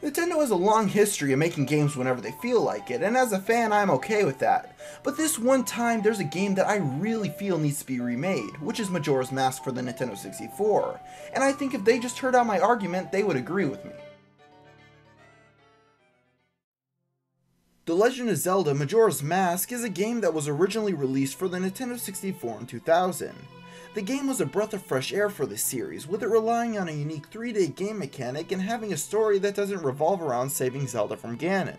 Nintendo has a long history of making games whenever they feel like it, and as a fan I'm okay with that. But this one time there's a game that I really feel needs to be remade, which is Majora's Mask for the Nintendo 64, and I think if they just heard out my argument, they would agree with me. The Legend of Zelda Majora's Mask is a game that was originally released for the Nintendo 64 in 2000. The game was a breath of fresh air for this series, with it relying on a unique 3D game mechanic and having a story that doesn't revolve around saving Zelda from Ganon.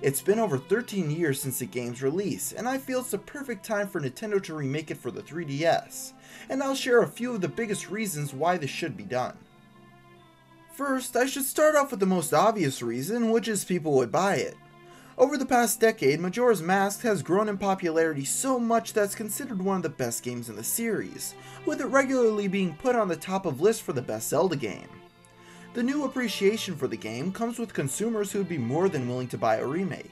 It's been over 13 years since the game's release, and I feel it's the perfect time for Nintendo to remake it for the 3DS, and I'll share a few of the biggest reasons why this should be done. First, I should start off with the most obvious reason, which is people would buy it. Over the past decade, Majora's Mask has grown in popularity so much that it's considered one of the best games in the series, with it regularly being put on the top of lists for the best Zelda game. The new appreciation for the game comes with consumers who would be more than willing to buy a remake.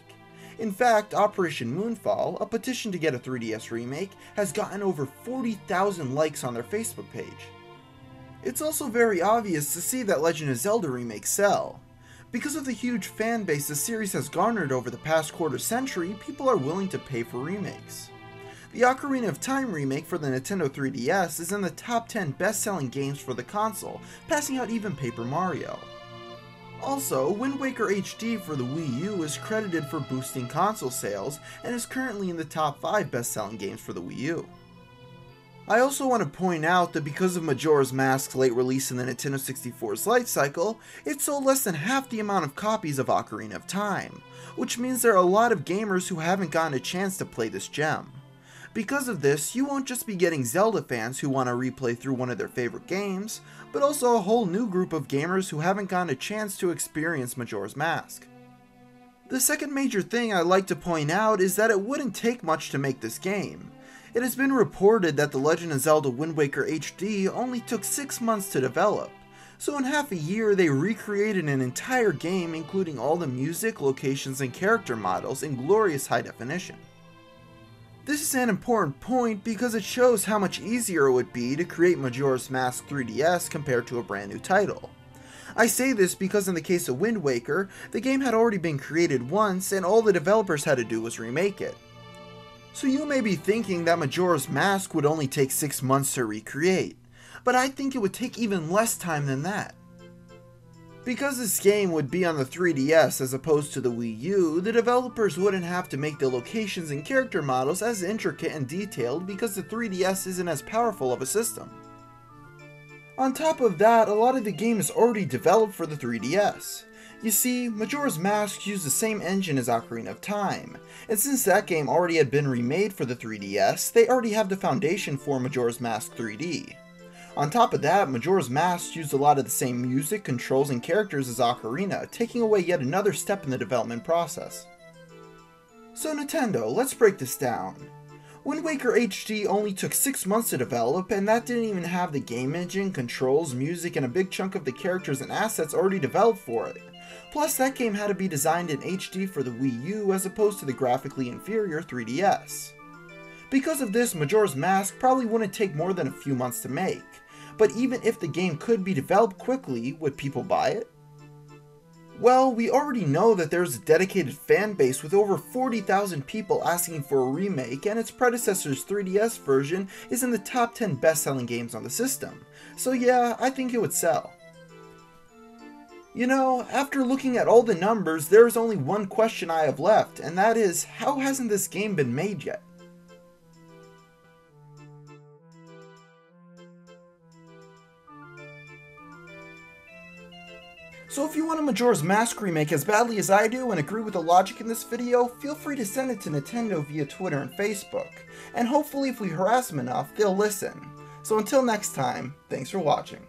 In fact, Operation Moonfall, a petition to get a 3DS remake, has gotten over 40,000 likes on their Facebook page. It's also very obvious to see that Legend of Zelda remakes sell. Because of the huge fan base the series has garnered over the past quarter century, people are willing to pay for remakes. The Ocarina of Time remake for the Nintendo 3DS is in the top 10 best-selling games for the console, passing out even Paper Mario. Also, Wind Waker HD for the Wii U is credited for boosting console sales and is currently in the top 5 best-selling games for the Wii U. I also want to point out that because of Majora's Mask's late release in the Nintendo 64's life cycle, it sold less than half the amount of copies of Ocarina of Time, which means there are a lot of gamers who haven't gotten a chance to play this gem. Because of this, you won't just be getting Zelda fans who want to replay through one of their favorite games, but also a whole new group of gamers who haven't gotten a chance to experience Majora's Mask. The second major thing I'd like to point out is that it wouldn't take much to make this game. It has been reported that The Legend of Zelda Wind Waker HD only took 6 months to develop, so in half a year they recreated an entire game including all the music, locations, and character models in glorious high definition. This is an important point because it shows how much easier it would be to create Majora's Mask 3DS compared to a brand new title. I say this because in the case of Wind Waker, the game had already been created once and all the developers had to do was remake it. So you may be thinking that Majora's Mask would only take 6 months to recreate, but I think it would take even less time than that. Because this game would be on the 3DS as opposed to the Wii U, the developers wouldn't have to make the locations and character models as intricate and detailed because the 3DS isn't as powerful of a system. On top of that, a lot of the game is already developed for the 3DS. You see, Majora's Mask used the same engine as Ocarina of Time, and since that game already had been remade for the 3DS, they already have the foundation for Majora's Mask 3D. On top of that, Majora's Mask used a lot of the same music, controls, and characters as Ocarina, taking away yet another step in the development process. So Nintendo, let's break this down. Wind Waker HD only took 6 months to develop, and that didn't even have the game engine, controls, music, and a big chunk of the characters and assets already developed for it. Plus, that game had to be designed in HD for the Wii U as opposed to the graphically inferior 3DS. Because of this, Majora's Mask probably wouldn't take more than a few months to make, but even if the game could be developed quickly, would people buy it? Well, we already know that there's a dedicated fan base with over 40,000 people asking for a remake, and its predecessor's 3DS version is in the top 10 best-selling games on the system, so yeah, I think it would sell. You know, after looking at all the numbers, there is only one question I have left, and that is, how hasn't this game been made yet? So if you want a Majora's Mask remake as badly as I do and agree with the logic in this video, feel free to send it to Nintendo via Twitter and Facebook, and hopefully if we harass them enough, they'll listen. So until next time, thanks for watching.